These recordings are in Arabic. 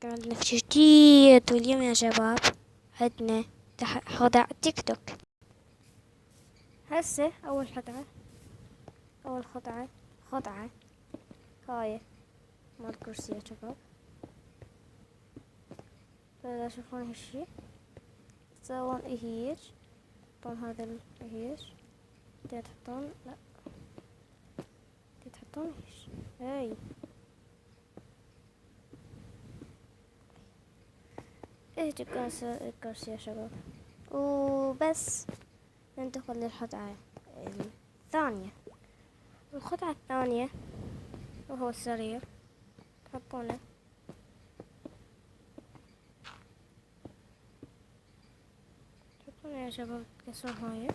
عندنا في جديد، واليوم يا شباب عندنا خدع تيك توك. هسه أول خدعة هاي مال كرسي يا شباب. فإذا تشوفون هالشي تسوون إهيج، تحطون هذا الإهيج، تحطون لا تحطون هاي اهدي الكرسي يا شباب. وبس ننتقل للخدعة الثانية. الخدعة الثانية وهو السرير. تحطونه يا شباب، تكسرون هاي،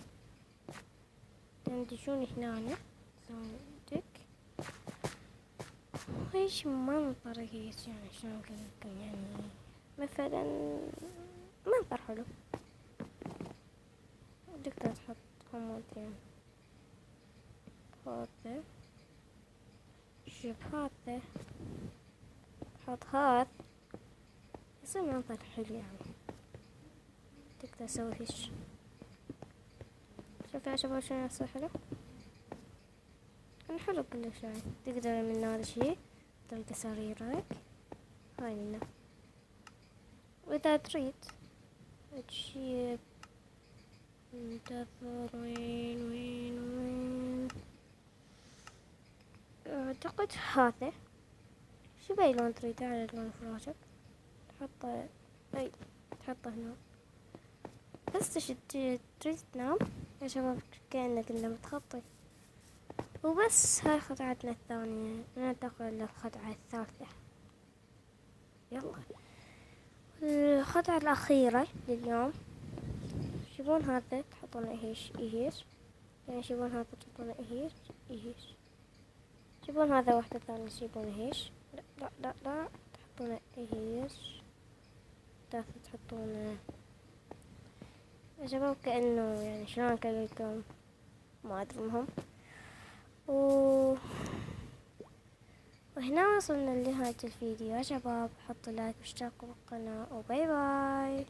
تندشون هنا، تسوون دك ويش منظر هيك، يعني شلون أقول لكم، يعني مثلا منظر حلو. تقدر تحط حموتين، هذا شوف، هذا حط هذا، يصير منظر حلو يعني. تقدر تسوي هيش. شوف يا شباب شلون يصير حلو. حلو كلش يعني. تقدر من هذا الشي تلقى سريرك هاي منه. وإذا تريد تجيب، انتظر، وين اعتقد هذا. شو باي لون تريده على لون فراشك تحطه، اي تحطه هنا. بس تريد تنام يا شباب كأنك انت متخطي. وبس هاي خدعتنا الثانية. ننتقل للخدعة الثالثة. يلا الخدعة الأخيرة لليوم. شوفون هذا تحطونه إهيش، يعني شوفون هذا تحطونه إهيش. شوفون هذا واحدة ثانية تجيبونه إهيش. لا تحطونه إهيش. ثالثة تحطونه يا شباب كأنه، يعني شلون أقولكم، ما أدري المهم. وهنا وصلنا لنهاية الفيديو يا شباب. حطوا لايك واشتركوا بالقناة، وباي باي.